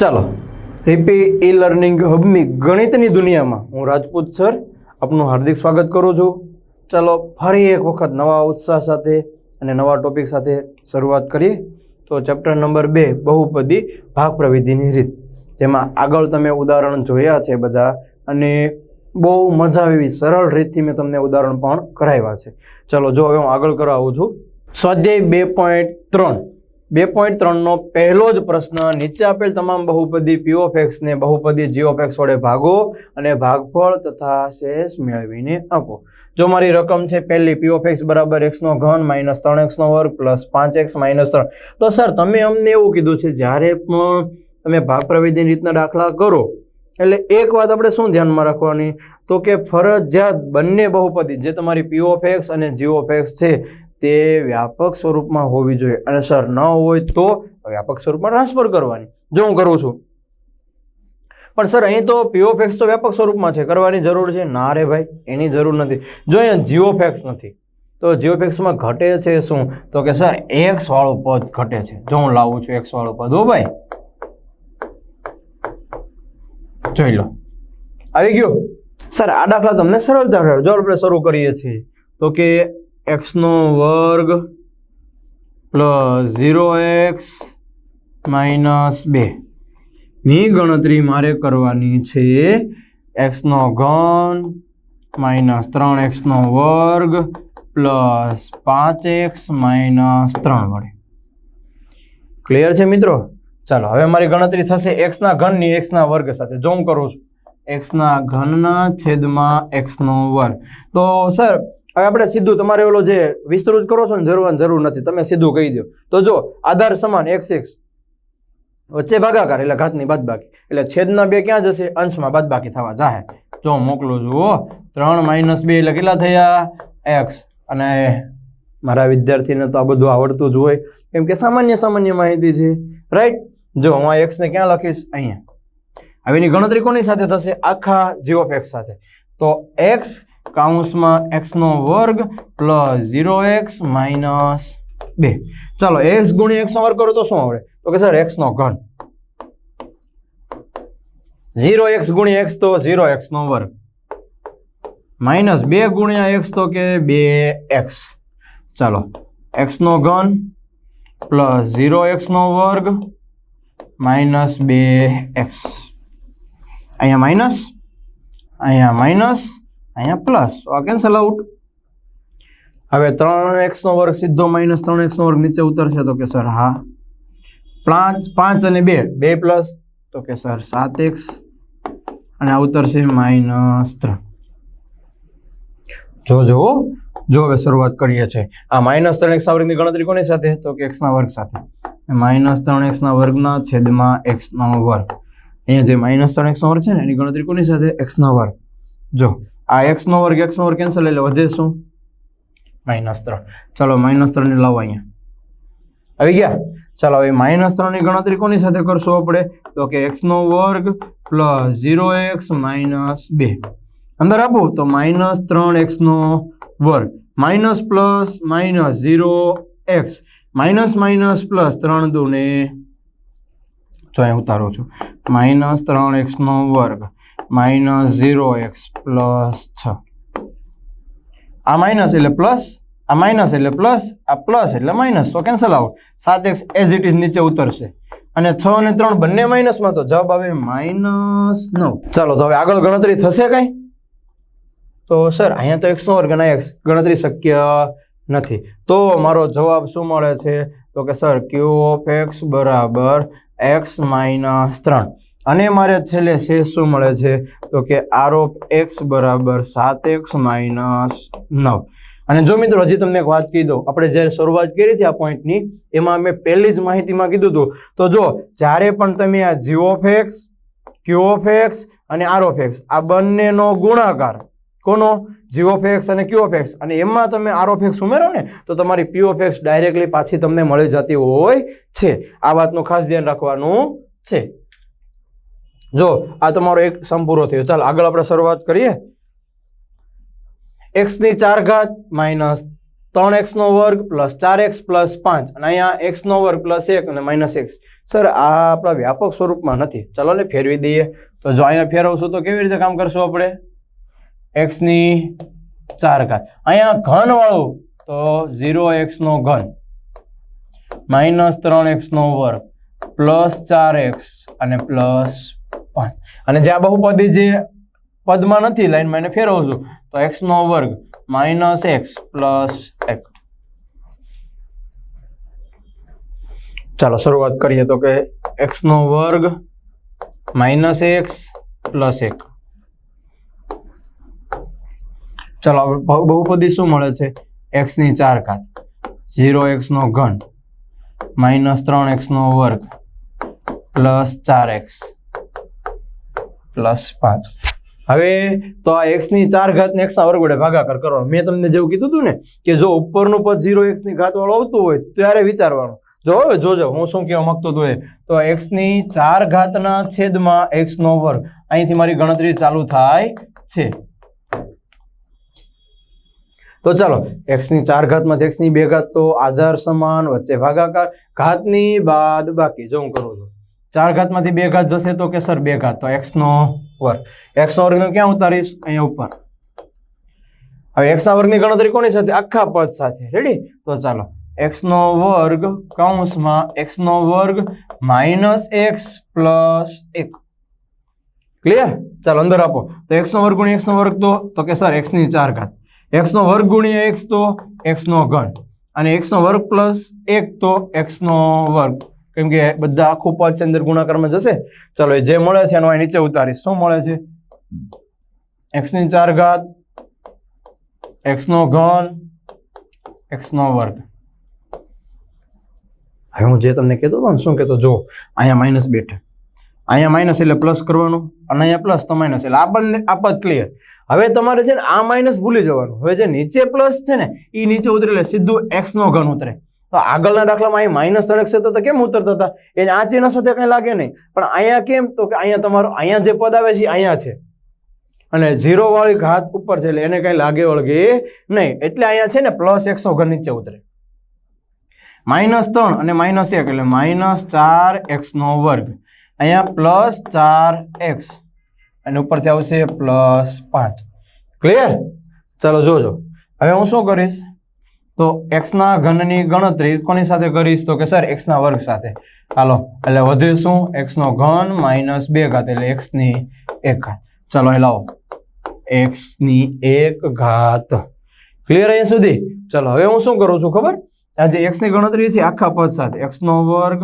ચાલો રીપી e learning હબની ગણિતની દુનિયામાં હું રાજપૂત સર આપનું હાર્દિક સ્વાગત કરું છું. ચાલો ફરી એક વખત નવા ઉત્સાહ સાથે અને નવા ટોપિક સાથે શરૂઆત કરીએ. તો ચેપ્ટર નંબર 2 બહુપદી ભાગ પ્રવિધિની રીત, જેમાં આગળ તમે ઉદાહરણ જોયા છે બધા, અને બહુ મજા આવી સરળ રીતથી મેં તમને ઉદાહરણ પણ કરાવ્યા છે. ચલો જો હવે હું આગળ કરાવું છું. સ્વાધ્યાય 2.3 નો પહેલો જ પ્રશ્ન, નીચે આપેલ તમામ બહુપદી p of x ને બહુપદી g of x વડે ભાગો અને ભાગફળ તથા શેષ મેળવીને આપો. જો મારી રકમ છે પહેલી p of x બરાબર x નો ઘન માઇનસ 3x નો વર્ગ પ્લસ 5x માઇનસ 3. તો સર તમે અમને એવું કીધું છે જ્યારે પણ તમે ભાગ પ્રવિધિની રીતના દાખલા કરો એટલે એક વાત આપણે શું ધ્યાનમાં રાખવાની, તો કે ફરજિયાત બંને બહુપદી જે તમારી p of x અને g of x છે તે વ્યાપક સ્વરૂપમાં હોવી જોઈએ, અને સર ન હોય તો વ્યાપક સ્વરૂપમાં ટ્રાન્સફર કરવાની. જો હું કરું છું, પણ સર અહીં તો p of x તો વ્યાપક સ્વરૂપમાં છે, કરવાની જરૂર છે? ના રે ભાઈ, એની જરૂર નથી. જો અહીંયા g of x નથી તો g of x માં ઘટે છે શું? તો કે સર x વાળું પદ ઘટે છે. જો હું લાવું છું x વાળું પદ, હો ભાઈ, જોઈ લો આવી ગયો. સર આ દાખલા તમને સરળતા જો આપણે શરૂ કરીએ છીએ તો કે x નો વર્ગ પ્લસ 0x માઇનસ 2 ની ગણતરી મારે કરવાની છે x નો ઘન માઇનસ 3x નો વર્ગ પ્લસ 5x માઇનસ 3 વડે. ક્લિયર છે મિત્રો? ચાલો હવે મારી ગણતરી થશે x ના ઘનની x ના વર્ગ સાથે. જો હું કરું છું x ના ઘનના છેદમાં x નો વર્ગ, તો સર હવે આપણે સીધું તમારે ઓલો જે વિસ્તૃત કરો છો ને જરૂર નથી, તમે સીધું કહી દો. તો જો આધાર સમાન x વચ્ચે ભાગાકાર એટલે ઘાતની બાદબાકી, એટલે છેદના 2 ક્યાં જશે? અંશમાં બાદબાકી થવા જાહે. જો મોકલું જુઓ 3 માઇનસ 2 એટલે કેટલા થયા? x. અને મારા વિદ્યાર્થીને તો આ બધું આવડતું જ હોય કેમ કે સામાન્ય માહિતી છે, રાઈટ? જો હું આ x ને ક્યાં લખીશ? અહીંયા. હવે એની ગણતરી કોની સાથે થશે? આખા g of x સાથે. તો x કાઉન્સમાં x નો વર્ગ પ્લસ 0x માઇનસ 2. ચાલો x ગુણ્યા x નો વર્ગ કરો તો શું આવડે? તો કે સર x નો ઘન. 0x ગુણ્યા x તો 0x નો વર્ગ માઇનસ 2 ગુણ્યા x તો કે 2x. ચાલો x નો ઘન પ્લસ 0x નો વર્ગ માઇનસ 2x. અહીંયા માઇનસ, અહીંયા માઇનસ, અહીંયા પ્લસ, આ કેન્સલ આઉટ. હવે 3x નો વર્ગ સીધો માઇનસ 3x નો વર્ગ નીચે ઉતરશે તો કે સર હા. 5 અને 2 પ્લસ તો કે સર 7x, અને આ ઉતરશે માઇનસ 3. જો હવે શરૂઆત કરીએ છીએ. આ માઇનસ 3x ના વર્ગની ગણતરી કોની સાથે? તો કે x ના વર્ગ સાથે. માઇનસ 3x ના વર્ગના છેદમાં x નો વર્ગ. અહીંયા જે માઇનસ 3x નો વર્ગ છે ને એની ગણતરી કોની સાથે? x નો વર્ગ. જો આ x નો વર્ગ કેન્સલ એટલે વધે શું? માઇનસ 3. ચાલો માઇનસ 3 ને લાવો અહીંયા. આવી ગયા? ચાલો હવે માઇનસ 3 ની ગણતરી કોની સાથે કરશું આપણે? તો કે x નો વર્ગ પ્લસ 0x માઇનસ 2. અંદર આપું તો માઇનસ 3x નો વર્ગ minus plus minus 0x minus minus plus 3 દુને, જો અહીં ઉતારો છું, માઇનસ 3x નો વર્ગ માઇનસ 0x પ્લસ 6. આ માઇનસ એટલે પ્લસ, આ માઇનસ એટલે પ્લસ, આ પ્લસ એટલે માઇનસ, તો cancel out. 7x as it is નીચે ઉતરશે, અને 6 અને 3 બંને માઇનસમાં, તો જવાબ આવે માઇનસ 9. ચાલો તો હવે આગળ ગણતરી થશે કઈ? તો સર અહીંયા તો x નો વર્ગ અને x ગણતરી શક્ય નથી, તો મારો જવાબ શું મળે છે? તો કે સર q of x બરાબર x માઇનસ 3, અને મારે છેલ્લે શેષ શું મળે છે? તો કે r of x બરાબર 7x માઇનસ 9. અને જો મિત્રો હજી તમને એક વાત કહી દઉં, આપણે જ્યારે શરૂઆત કરી હતી આ પોઈન્ટની, એમાં મેં પહેલી જ માહિતીમાં કીધું હતું, તો જો જ્યારે પણ તમે આ g of x, q of x અને r of x આ બંનેનો ગુણાકાર, કોનો? g of x અને q of x, અને એમાં તમે r of x ઉમેરો ને તો તમારી p of x ડાયરેક્ટલી પાછી તમને મળી જતી હોય છે. આ વાતનું ખાસ ધ્યાન રાખવાનું છે. જો આ તમારો એક સમ પૂરો થયો. ચાલો આગળ આપણે શરૂઆત કરીએ. x ની 4 ઘાત માઇનસ 3x નો વર્ગ પ્લસ 4x પ્લસ 5 અને અહીંયા x નો વર્ગ પ્લસ 1 અને માઇનસ x. સર આ આપણા વ્યાપક સ્વરૂપમાં નથી. ચલો ને ફેરવી દઈએ. તો જો અહીંયા ફેરવશું તો કેવી રીતે કામ કરશું આપણે? x ની 4 ઘાત. અહીંયા ઘન વાળું તો 0x નો ઘન માઇનસ 3x નો વર્ગ પ્લસ 4x અને પ્લસ 5 અને જે આ બહુપદી જે પદમાં નથી લાઈનમાં એને ફેરવું છું તો x નો વર્ગ માઇનસ x પ્લસ 1. ચાલો શરૂઆત કરીએ તો કે x નો વર્ગ માઇનસ x પ્લસ 1. ચાલો બહુપદી શું મળે છે? x ની 4 ઘાત 0x નો ઘન માઇનસ 3x નો વર્ગ પ્લસ 4x પ્લસ 5. હવે તો આ x ની 4 ઘાત ને x ના વર્ગ વડે ભાગાકાર કરવાનો. મેં તમને જેવું કીધું હતું ને કે જો ઉપરનું પદ 0x ની ઘાત વાળું આવતું હોય ત્યારે વિચારવાનું. જો હવે જોજો હું શું કહેવા માંગતો હતો એ. તો x ની 4 ઘાતના છેદમાં x નો વર્ગ અહીંથી મારી ગણતરી ચાલુ થાય છે. તો ચાલો x ની 4 ઘાતમાંથી x ની 2 ઘાત તો આધાર સમાન વચ્ચે ભાગાકાર ઘાતની બાદ બાકી. જો હું કરું છું 4 ઘાતમાંથી 2 ઘાત જશે તો કે સર 2 ઘાત તો x નો વર્ગ. x નો વર્ગ ક્યાં ઉતારીશ? અહીંયા ઉપર. હવે x ના વર્ગની ગણતરી કોની સાથે? આખા પદ સાથે. રેડી? તો ચાલો x નો વર્ગ કૌંસમાં x નો વર્ગ માઇનસ x પ્લસ 1. ક્લિયર? ચાલો અંદર આપો. તો x નો વર્ગ ગુણ્યા x નો વર્ગ તો કે સર x ની 4 ઘાત. x નો વર્ગ ગુણ્યા x તો x નો ઘન અને x નો વર્ગ પ્લસ 1 તો x નો વર્ગ. કેમ કે બધા આખું પદ છે અંદર ગુણાકારમાં જશે. ચાલો જે મળે છે એનો અહીં નીચે ઉતારીશ. શું મળે છે? x ની 4 ઘાત x નો ઘન x નો વર્ગ. હવે હું જે તમને કહેતો હતો ને શું કહેતો? જો અહીંયા માઇનસ બેઠે, અહીંયા માઇનસ એટલે પ્લસ કરવાનું અને અહીંયા પ્લસ તો માઇનસ એટલે આ પદ ક્લિયર. હવે તમારે છે ને આ માઇનસ ભૂલી જવાનું. હવે જે નીચે પ્લસ છે ને એ નીચે ઉતરે એટલે સીધું x નો ઘન ઉતરે. તો આગળના દાખલામાં અહીં માઇનસ 3x તો કેમ ઉતરતા હતા? એને આ ચિહ્ન સાથે કંઈ લાગે નહીં. પણ અહીંયા કેમ? તો કે અહીંયા તમારું અહીંયા જે પદ આવે છે અહીંયા છે અને 0 વાળી ઘાત ઉપર છે એટલે એને કંઈ લાગે વળગે નહીં. એટલે અહીંયા છે ને પ્લસ x નો ઘન નીચે ઉતરે. -3 અને -1 એટલે -4x નો વર્ગ. અહીંયા પ્લસ 4x અને ઉપરથી આવશે પ્લસ 5. ક્લિયર? ચાલો જોજો. હવે હું શું કરીશ? તો x ના ઘનની ગણતરી કોની સાથે કરીશ? તો કે સર x ના વર્ગ સાથે. હાલો એટલે વધે શું? x નો ઘન માઇનસ 2 ઘાત એટલે x ની 1 ઘાત. ચાલો અહીં લાવો x ની 1 ઘાત. ક્લિયર અહીંયા સુધી? ચાલો હવે હું શું કરું છું ખબર? આ જે x ની ગણતરી છે આખા પદ સાથે x નો વર્ગ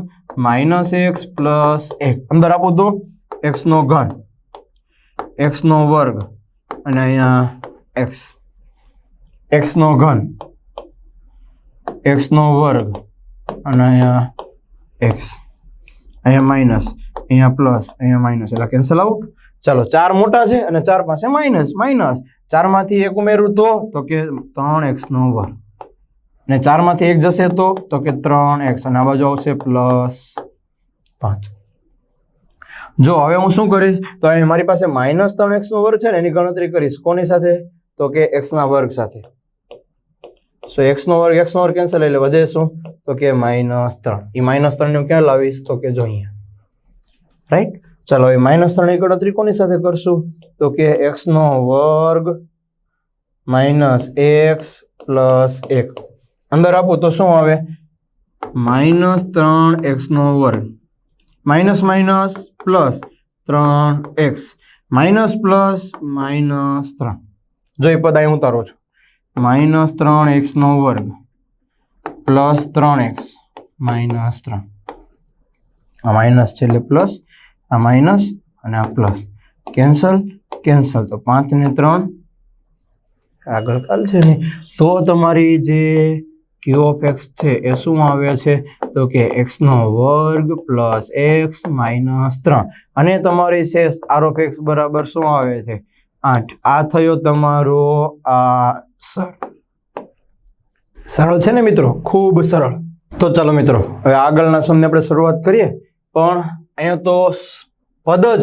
માઇનસ x પ્લસ 1 અંદર આપો તો x નો ઘન x નો વર્ગ અને અહીંયા x નો ઘન x નો વર્ગ અને અહીંયા x અહીંયા માઇનસ અહીંયા પ્લસ અહીંયા માઇનસ એટલે કેન્સલ આઉટ. ચાલો 4 મોટા છે અને 4 પાસે માઇનસ 4 માંથી 1 ઉમેરું તો કે 3x નો વર્ગ અને 4 માંથી 1 જશે તો કે 3x અને આ બાજુ આવશે પ્લસ 5. જો હવે હું શું કરીશ? તો અહીં મારી પાસે -3x નો વર્ગ છે ને એની ગણતરી કરીશ. કોની સાથે? તો કે x ના વર્ગ સાથે. સો x નો વર્ગ કેન્સલ એટલે વધે શું? તો કે -3. એ -3 ને ક્યાં લાવીશ? તો કે જો અહીંયા. રાઈટ? ચાલો એ -3 ની ગણતરી કોની સાથે કરશું? તો કે x નો વર્ગ -x પ્લસ 1 અંદર આપો તો શું આવે? -3x નો વર્ગ minus minus plus 3x minus plus -3. જો એ પદ અહીં ઉતારો છો -3x નો વર્ગ પ્લસ 3x -3. આ માઇનસ છે એટલે પ્લસ, આ માઇનસ અને આ પ્લસ. કેન્સલ તો 5 ને 3 આગળ કાલ છે ને. તો તમારી જે q of x છે એ શું આવે છે? તો કે x નો વર્ગ પ્લસ x -3 અને તમારી શેષ r of x બરાબર શું આવે છે? 8. આ થયો તમારો સરળ છે ને મિત્રો? ખૂબ સરળ. તો ચાલો મિત્રો હવે આગળના સમને આપણે શરૂઆત કરીએ. પણ અહીંયા તો પદ જ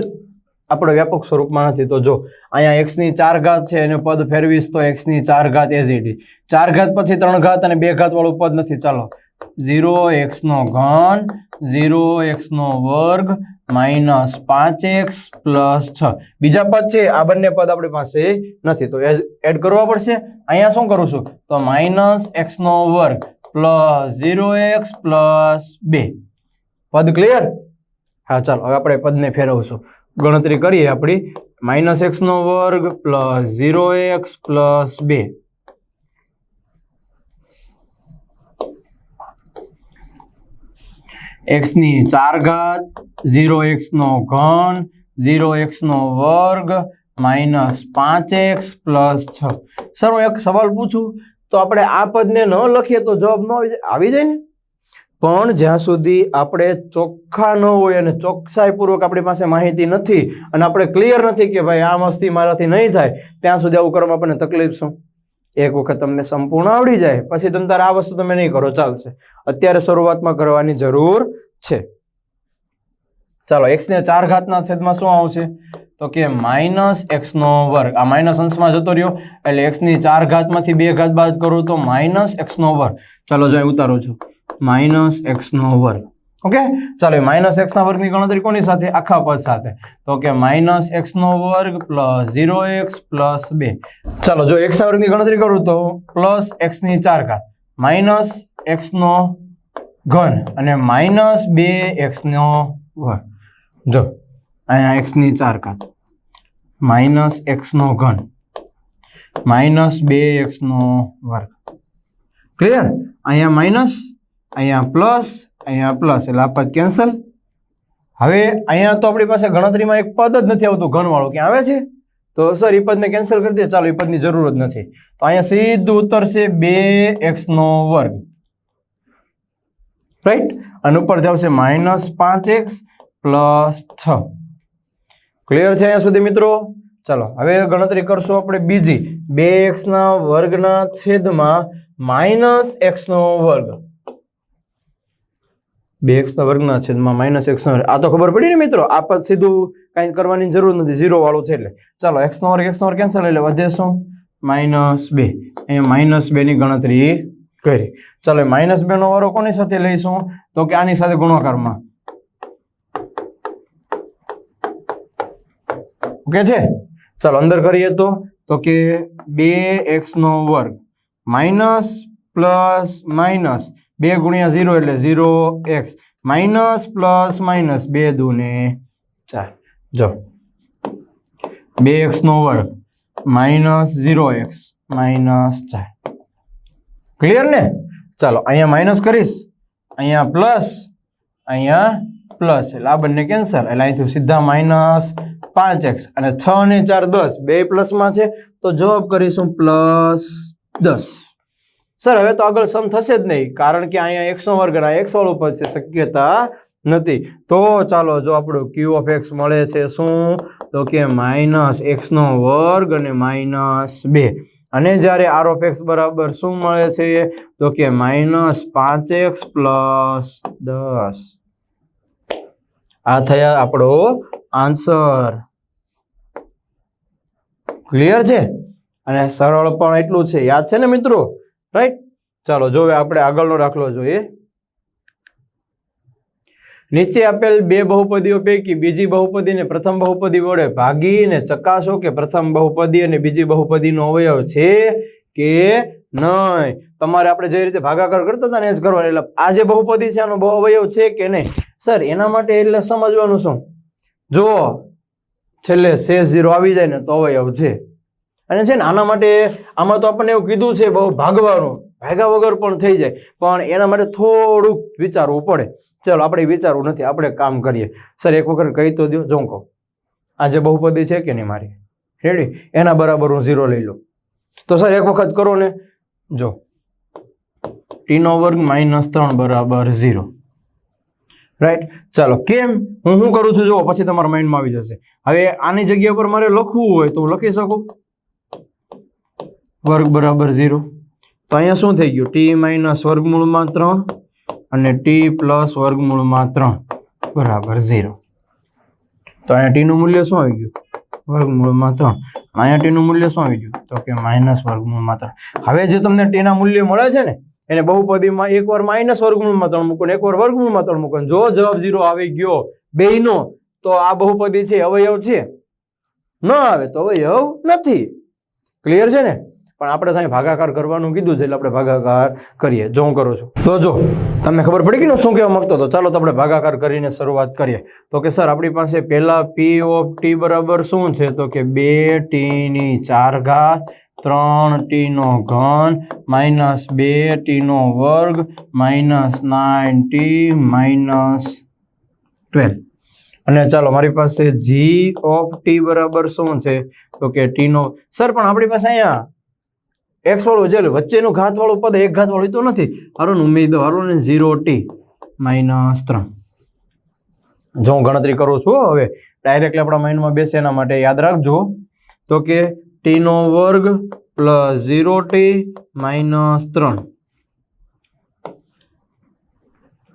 આપણે વ્યાપક સ્વરૂપમાં નથી. તો જો અહીંયા x ની 4 ઘાત છે એને પદ ફેરવીશ તો x ની 4 ઘાત એઝ ઇટ ઇઝ. 4 ઘાત પછી 3 ઘાત અને 2 ઘાત વાળું પદ નથી. ચાલો 0x નો ઘન 0x નો વર્ગ માઇનસ 5x પ્લસ 6. બીજા પદ છે આ બંને પદ આપણી પાસે નથી તો એડ કરવા પડશે. અહીંયા શું કરું છું તો માઇનસ x નો વર્ગ પ્લસ 0x પ્લસ 2 પદ ક્લિયર. હા ચાલો હવે આપણે પદને ફેરવશું. ગણતરી કરીએ આપણી માઇનસ x નો વર્ગ પ્લસ 0x પ્લસ 2 x ની 4 ઘાત 0x નો ઘન 0x નો વર્ગ માઇનસ 5x પ્લસ 6. સર હું એક સવાલ પૂછું તો આપણે આ પદને ન લખીએ તો જવાબ ન આવી જાય ને. પણ જ્યાં સુધી આપણે ચોખ્ખા ન હોય અને ચોકસાઈપૂર્વક આપણી પાસે માહિતી નથી અને આપણે ક્લિયર નથી કે ભાઈ આ મસ્તી મારાથી નહીં થાય ત્યાં સુધી આવું કરવામાં આપણને તકલીફ શું. એક વખત તમને સંપૂર્ણ આવડી જાય પછી તમે તારે આ વસ્તુ તમે નહીં કરો ચાલશે. અત્યારે શરૂઆતમાં કરવાની જરૂર છે. ચાલો x ને 4 ઘાતના છેદમાં શું આવશે તો કે માઇનસ x નો વર્ગ. આ માઇનસ અંશમાં જતો રહ્યો એટલે x ની 4 ઘાતમાંથી 2 ઘાત બાદ કરું તો માઇનસ x નો વર્ગ. ચાલો જો અહીં ઉતારું છું માઇનસ x નો વર્ગ. ઓકે ચાલો માઇનસ x ના વર્ગની ગણતરી કોની સાથે આખા પદ સાથે તો કે માઇનસ x નો વર્ગ પ્લસ 0x પ્લસ 2. ચાલો જો x ના વર્ગની ગણતરી કરું તો પ્લસ x ની 4 ઘાત માઇનસ x નો ઘન અને માઇનસ 2x નો વર્ગ. જો અહીંયા x ની 4 ઘાત માઇનસ x નો ઘન માઇનસ 2x નો વર્ગ. ક્લિયર. અહીંયા માઇનસ અહીંયા પ્લસ એટલે આ પદ કેન્સલ. હવે અહીંયા તો આપણી પાસે ગણતરીમાં એક પદ જ નથી આવતું ઘન વાળું. ક્યાં આવે છે તો સર એ પદને કેન્સલ કરી દે. ચાલો એ પદની જરૂર જ નથી તો અહીંયા સીધું ઉતરશે 2x નો વર્ગ રાઈટ અને ઉપર આવશે માઇનસ 5x પ્લસ 6. ક્લિયર છે અહીંયા સુધી મિત્રો. ચાલો હવે ગણતરી કરશું આપણે બીજી 2x ના વર્ગના છેદમાં માઇનસ x નો વર્ગ. 2x ના વર્ગના છેદમાં માઇનસ x નો વર્ગ. આ તો ખબર પડી ને મિત્રો. આ પદ સીધું કાંઈ કરવાની જરૂર નથી 0 વાળું છે એટલે. ચાલો x નો વર્ગ કેન્સલ એટલે વધે શું -2. અહીંયા -2 ની ગણતરી કરી. ચાલો -2 નો વારો કોની સાથે લઈશું તો કે આની સાથે ગુણાકારમાં. ઓકે છે. ચાલો અંદર કરીએ તો કે 2x નો વર્ગ માઇનસ પ્લસ માઇનસ 2 ગુણ્યા 0 એટલે 0x માઇનસ પ્લસ માઇનસ 2 દૂને 4. જો 2x નો વર્ગ માઇનસ 0x માઇનસ 4. ક્લિયર ને. ચાલો અહીંયા માઇનસ કરીશ અહીંયા પ્લસ એટલે આ બંને કેન્સલ એટલે અહીંથી સીધા માઇનસ 5x અને 6 ને 4 10 બે પ્લસમાં છે તો જવાબ કરીશું પ્લસ 10. સર હવે તો આગળ સમ થશે જ નહીં કારણ કે અહીંયા x નો વર્ગ અને x વાળું પદ છે શક્યતા નથી. તો ચાલો જો આપણું q ઓફ x મળે છે શું તો કે માઇનસ x નો વર્ગ અને માઇનસ 2 અને જ્યારે r ઓફ x બરાબર શું મળે છે તો કે માઇનસ 5x પ્લસ 10. આ થયા આપણો આન્સર. ક્લિયર છે અને સરળ પણ એટલું છે. યાદ છે ને મિત્રો રાઈટ. ચાલો જો આપણે આગળનો દાખલો જોઈએ. નીચે આપેલ બે બહુપદીઓ પૈકી બીજી બહુપદીને પ્રથમ બહુપદી વડે ભાગીને ચકાસો કે પ્રથમ બહુપદી અને બીજી બહુપદીનો અવયવ છે કે નહીં. તમારે આપણે જે રીતે ભાગાકાર કરતા હતા ને એ જ કરવાનું. એટલે આ જે બહુપદી છે આનો અવયવ છે કે નહીં. સર એના માટે એટલે સમજવાનું શું જો છેલ્લે શેષ 0 આવી જાય ને તો અવયવ છે. અને છે ને આના માટે આમાં તો આપણને એવું કીધું છે બહુ ભાગવાનું ભાગ્યા વગર પણ થઈ જાય પણ એના માટે થોડુંક વિચારવું પડે. ચાલો આપણે વિચારવું નથી આપણે કામ કરીએ. સર એક વખત કહી તો દો જો કહું આ જે બહુપદી છે કે નહીં મારી રેડી એના બરાબર હું 0 લઈ લઉં તો સર એક વખત કરો ને જો t નો વર્ગ -3 બરાબર 0 રાઈટ. ચાલો કેમ હું શું કરું છું જો પછી તમારા માઇન્ડમાં આવી જશે. હવે આની જગ્યા પર મારે લખવું હોય તો હું લખી શકું વર્ગ બરાબર 0 તો અહીંયા શું થઈ ગયું t માઇનસ વર્ગમૂળમાં 3 અને t પ્લસ વર્ગમૂળમાં 3 બરાબર 0. તો અહીંયા ટીનું મૂલ્ય શું આવી ગયું? વર્ગમૂળમાં 3. અહીંયા ટીનું મૂલ્ય શું આવી ગયું? તો કે માઇનસ વર્ગમૂળમાં 3. હવે જે તમને ટીના મૂલ્ય મળે છે ને એને બહુપદીમાં એકવાર માઇનસ વર્ગમૂળમાં 3 મૂકો ને એકવાર વર્ગમૂળમાં 3 મૂકો. જો જવાબ 0 આવી ગયો બેયનો તો આ બહુપદી છે અવયવ છે, ન આવે તો અવયવ નથી. ક્લિયર છે ને? પણ આપણે ત્યાં ભાગાકાર કરવાનું કીધું છે એટલે આપણે ભાગાકાર કરીએ. જો હું કરું છું તો જો તમને ખબર પડી કે શું કહેવા માંગતો હતો. ચાલો તો આપણે ભાગાકાર કરીને શરૂઆત કરીએ. તો કે સર આપણી પાસે પહેલા પી ઓફ ટી બરાબર શું છે? તો કે 2t⁴ 3t³ minus 2t² minus 9t minus 12. અને ચાલો મારી પાસે જી ઓફ ટી બરાબર શું છે? તો કે ટી નો સર પણ આપણી પાસે અહીંયા એક્સ વાળું છે વચ્ચેનું ઘાત વાળું પદ એક ઘાત વાળું તો નથી. હારો ઉમેરી દો હારો ને 0t માઇનસ 3. જો હું ગણતરી કરું છું હવે ડાયરેક્ટલી આપણા માઇન્ડમાં બેસે એના માટે યાદ રાખજો. તો કે t² પ્લસ 0t માઇનસ 3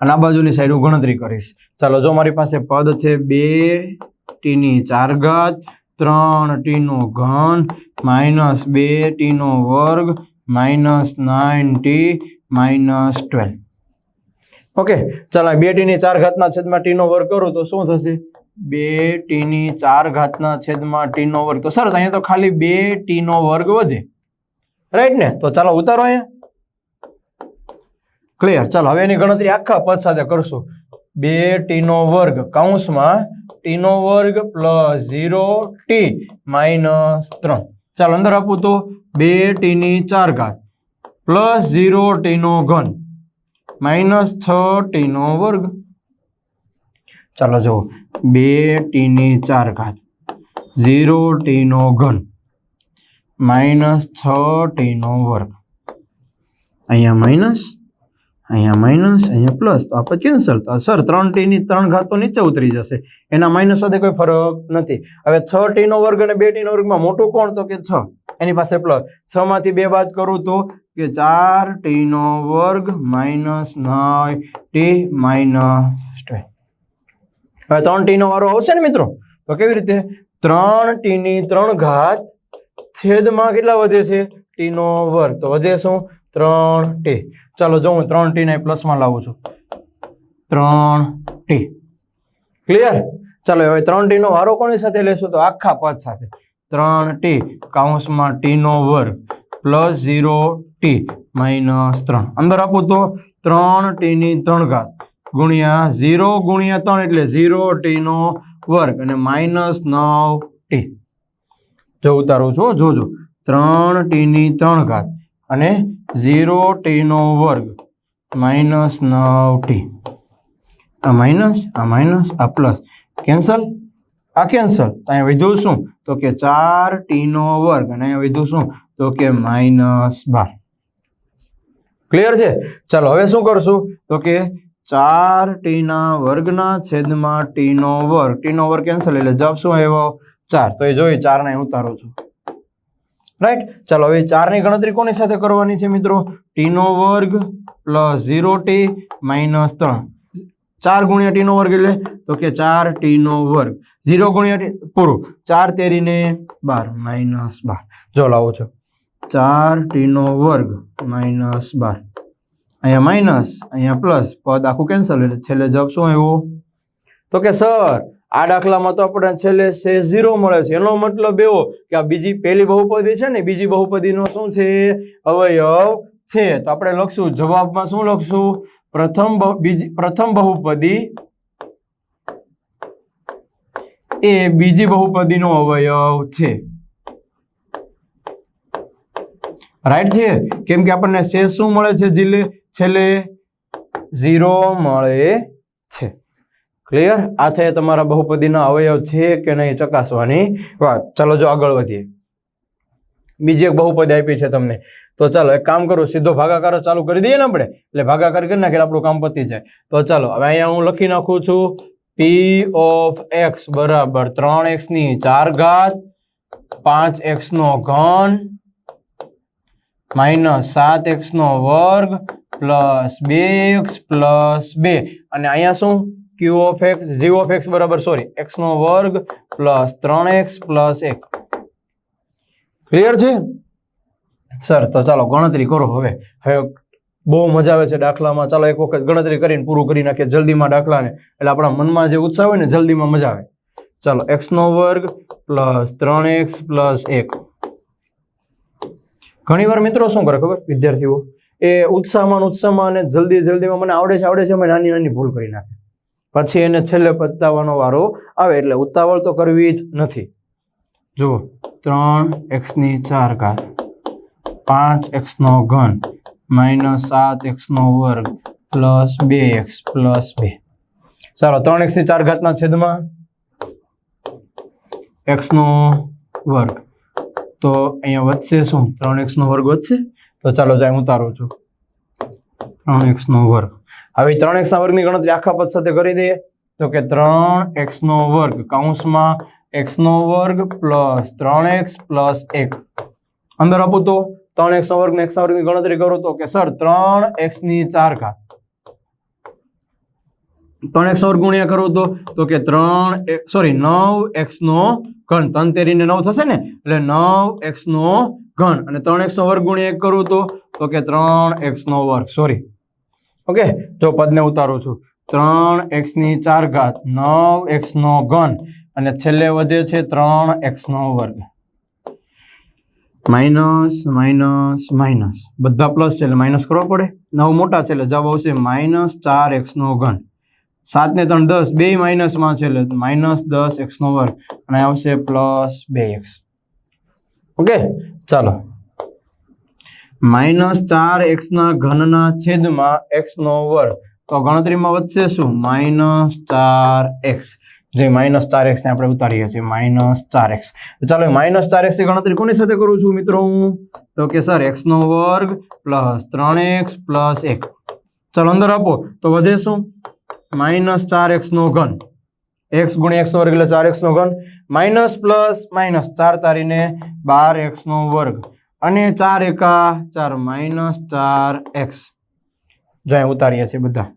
અને આ બાજુની સાઈડ હું ગણતરી કરીશ. ચાલો જો મારી પાસે પદ છે 2t⁴ 3t³ minus 2t² minus 9t minus 12. Okay ચાલો 2t⁴ t² કરું તો શું થશે? 2t⁴ t². તો સર અહીંયા તો ખાલી 2t² વધે, રાઈટ ને? તો ચાલો ઉતારો અહીંયા. ક્લિયર. ચાલો હવે એની ગણતરી આખા પદ સાથે કરશું. 2t² કૌંસમાં t² પ્લસ 0t માઇનસ 3. ચાલો અંદર આપું તો 2t⁴ plus 0t³ minus 6t². ચાલો જો 2t⁴ 0t³ માઇનસ 6t². અહીંયા માઇનસ, અહીંયા માઇનસ, અહીંયા પ્લસ, તો આપણે કેન્સલ. તો સર 3t⁴ તો નીચે ઉતરી જશે, એના માઇનસ સાથે કોઈ ફરક નથી. હવે 6t² અને 2t² માં મોટું કોણ? તો કે 6, એની પાસે પ્લસ. 6 માંથી 2 બાદ કરું તો કે 4t² માઇનસ 9t માઇનસ 12. હવે 3t નો વારો આવશે ને મિત્રો? તો કેવી રીતે? 3t⁴ છેદમાં કેટલા વધે છે? t². તો વધે શું? 3t. ચાલો જો હું 3t ને પ્લસમાં લાવું છું. 3t. ક્લિયર? ચાલો હવે 3t નો વારો કોની સાથે લેશું? તો આખા પદ સાથે. 3t કૌંસમાં t² પ્લસ 0t માઇનસ 3. અંદર આપું તો 3t⁴ ગુણ્યા 0 ગુણ્યા 3 એટલે 0t² અને માઇનસ 9t. જો ઉતારું છું જોજો. 3t⁴ અને 0t² માઇનસ 9t. આ માઇનસ, આ માઇનસ, આ પ્લસ. કેન્સલ, આ કેન્સલ. તો અહીંયા વધ્યું શું? તો કે 4t² અને અહીંયા વધ્યું શું? તો કે માઇનસ 12. ક્લિયર છે? ચાલો હવે શું કરશું? તો કે 4t² છેદમાં t². t² કેન્સલ એટલે જવાબ શું આવ્યો? 4. તો એ જોઈ 4 ને ઉતારું છું. રાઈટ. ચાલો હવે 4 ની ગણતરી કોની સાથે કરવાની છે મિત્રો? t² plus 0t minus 3. 4 ગુણ્યા t² એટલે તો કે 4t². 0 ગુણ્યા t પૂરું. 4 તેરીને 12 માઇનસ 12. જો લાવું છું 4t² માઇનસ 12. અહીંયા માઇનસ, અહીંયા પ્લસ, પદ આખું કેન્સલ એટલે છેલ્લે જવાબ શું આવ્યો? તો કે સર આ દાખલામાં તો આપણે છેલ્લે 0 મળે છે. એનો મતલબ એવો કે આ બીજી પહેલી બહુપદી છે ને, બીજી બહુપદીનો શું છે? અવયવ છે. તો આપણે લખશું જવાબમાં શું લખશું? પ્રથમ બહુપદી એ બીજી બહુપદીનો અવયવ છે. રાઈટ છે? કેમ કે આપણને શેષ શું મળે છે? છેલ્લે 0 મળે છે. ક્લિયર? આ થાય તમારા બહુપદીના અવયવ છે કે નહીં ચકાસવાની વાત. ચાલો જો આગળ વધીએ. બીજી એક બહુપદી આપી છે તમને. તો ચાલો એક કામ કરું, સીધો ભાગાકાર ચાલુ કરી દઈએ ને આપણે, એટલે ભાગાકાર કરી નાખીએ આપણું કામ પતી જાય. તો ચાલો હવે અહીંયા હું લખી નાખું છું p ઓફ x બરાબર 3x⁴ 5x³ minus 7x² plus 2x plus 2. અને અહીંયા શું? Q of X G of X બરાબર સોરી એક્સ નો વર્ગ પ્લસ 3x પ્લસ 1. ક્લિયર છે સર? તો ચાલો ગણતરી કરો. હવે બહુ મજા આવે છે દાખલામાં. ચાલો એક વખત ગણતરી કરીને પૂરું કરી નાખીએ જલ્દીમાં દાખલાને, એટલે આપણા મનમાં જે ઉત્સાહ હોય ને જલ્દીમાં મજા આવે. ચાલો એક્સ નો વર્ગ પ્લસ 3x પ્લસ 1. ઘણી વાર મિત્રો શું કરે ખબર વિદ્યાર્થીઓ, એ ઉત્સાહમાં અને જલ્દીમાં મને આવડે છે અમે નાની ભૂલ કરી નાખે, પછી એને છેલ્લે પતાવવાનો વારો આવે. એટલે ઉતાવળ તો કરવી જ નથી. જુઓ 3x ની 4 ઘાત 5x નો ઘન માઇનસ 7x નો વર્ગ પ્લસ 2x પ્લસ 2. ચાલો 3x ની 4 ઘાતના છેદમાં x નો વર્ગ, તો અહીંયા વધશે શું? 3x નો વર્ગ વધશે. તો ચાલો જાય ઉતારું છું 3x નો વર્ગ. હવે 3x ના વર્ગની ગણતરી આખા પદ સાથે કરી દઈએ. તો કે 3x નો વર્ગ કૌંસમાં x નો વર્ગ પ્લસ 3x પ્લસ 1. અંદર આપું તો 3x નો વર્ગ ને x ના વર્ગની ગણતરી કરો તો કે સર 3x ની 4 ઘાત 3x નો વર્ગ ગુણ્યા કરો તો કે 9x નો ઘન. 3 તેરીને 9 થશે ને, એટલે 9x નો ઘન. અને 3x નો વર્ગ ગુણ્યા 1 કરું તો કે 3x નો વર્ગ. Sorry, okay. જો પદને ઉતારું છું 3x ની 4 ઘાત 9x નો ઘન અને છેલ્લે વધે છે 3x નો વર્ગ. માઇનસ માઇનસ માઇનસ બધા પ્લસ છે એટલે માઇનસ કરવો પડે. 9 મોટા છે એટલે જવાબ આવશે માઇનસ 4x નો ઘન. 7 ને 3 10, બે માઇનસમાં છે એટલે માઇનસ 10x નો વર્ગ અને આવશે પ્લસ 2x. ઓકે ચાલો માઇનસ 4x ના ઘનના છેદમાં x નો વર્ગ. તો ગણતરીમાં વધશે શું? Minus 4x. જે માઇનસ 4x ને આપણે ઉતારીએ છીએ માઇનસ 4x. ચાલો માઇનસ 4x ની ગણતરી કોની સાથે કરું છું મિત્રો હું? તો કે સર x નો વર્ગ પ્લસ 3x પ્લસ 1. ચાલો અંદર આપો તો વધે શું? માઇનસ 4x નો ઘન. x ગુણ્યા x નો વર્ગ એટલે 4x નો ઘન. માઇનસ પ્લસ માઇનસ 4 તારીને 12x નો વર્ગ અને 4 એકા 4 માઇનસ 4x. જો અહીં ઉતારીએ છીએ બધા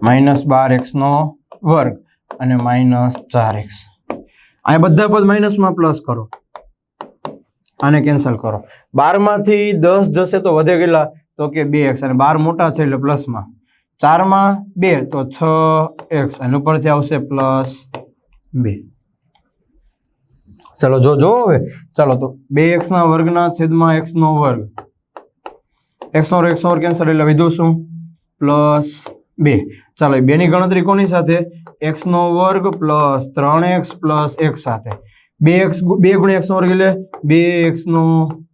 માઇનસ 12x નો વર્ગ અને માઇનસ 4x. આ બધા પદ માઇનસમાં પ્લસ કરો, આને કેન્સલ કરો. 12 માંથી 10 જશે તો વધે કેટલા? તો કે 2x. અને 12 મોટા છે એટલે પ્લસમાં. 4 માં 2 તો 6x અને ઉપરથી આવશે પ્લસ 2. ચાલો જો હવે ચાલો તો 2x ના વર્ગના છેદમાં x નો વર્ગ. x નો વર્ગ કેન્સલ એટલે વધ્યું શું? પ્લસ 2. ચાલો 2 ની ગણતરી કોની સાથે? x નો વર્ગ પ્લસ 3x પ્લસ 1 સાથે. 2 ગુણ્યા x નો વર્ગ એટલે 2x નો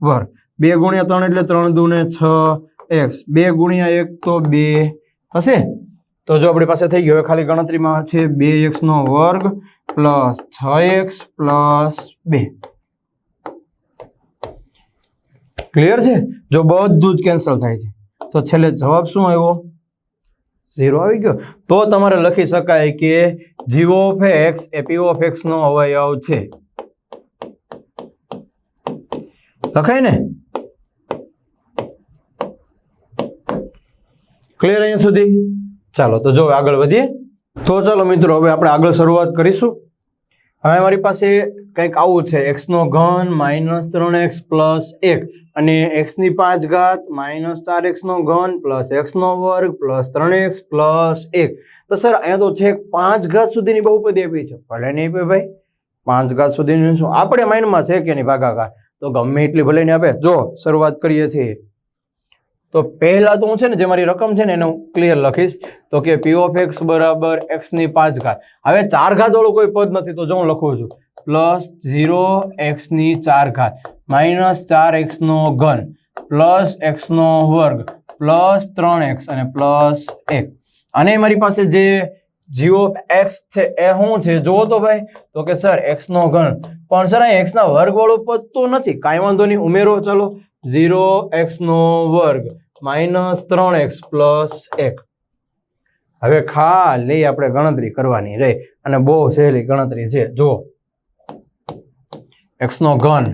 વર્ગ. 2 ગુણ્યા 3 એટલે 3 દુ ને 6x. 2 ગુણ્યા 1 તો 2 થશે. તો જો આપણી પાસે થઈ ગયો. હવે ખાલી ગણતરીમાં છે 2x નો વર્ગ પ્લસ 6x પ્લસ 2. ક્લિયર છે? જો બધું જ કેન્સલ થાય છે તો છેલ્લે જવાબ શું આવ્યો? 0 આવી ગયો. તો તમારે લખી શકાય કે g of x A p of x નો અવયવ છે. લખાય ને? ક્લિયર અહીંયા સુધી? ચાલો તો જો આગળ વધીએ. તો ચાલો મિત્રો હવે આપણે આગળ શરૂઆત કરીશું. હવે મારી પાસે કંઈક આવું છે x નો ઘન માઇનસ 3x પ્લસ 1 અને x ની 5 ઘાત માઇનસ 4x નો ઘન પ્લસ x નો વર્ગ પ્લસ 3x પ્લસ 1. તો સર અહીંયા તો છે 5 ઘાત સુધીની બહુપદી આપી છે. ભલે નહીં આપે ભાઈ, 5 ઘાત સુધીની શું આપણે માઇન્ડમાં છે કે નહીં ભાગાકાર, તો ગમે એટલી ભલે નહીં આપે. જો શરૂઆત કરીએ છીએ તો પહેલા તો હું છે ને જે મારી રકમ છે ને એને હું ક્લિયર લખીશ. તો કે p ઓફ x બરાબર x ની 5 ઘાત. હવે 4 ઘાત વાળું કોઈ પદ નથી તો જો હું લખું છું પ્લસ 0x ની 4 ઘાત માઇનસ 4x નો ઘન પ્લસ x નો વર્ગ પ્લસ 3x અને પ્લસ 1. અને મારી પાસે જે g ઓફ x છે એ શું છે જુઓ તો ભાઈ. તો કે સર x નો ઘન, પણ સર અહીં x ના વર્ગ વાળું પદ તો નથી. કાંઈ વાંધો નહીં, ઉમેરો. ચલો 0x નો વર્ગ માઇનસ 3x પ્લસ 1. હવે ખાલી આપણે ગણતરી કરવાની રહી અને બહુ સહેલી ગણતરી છે. જુઓ x નો ઘન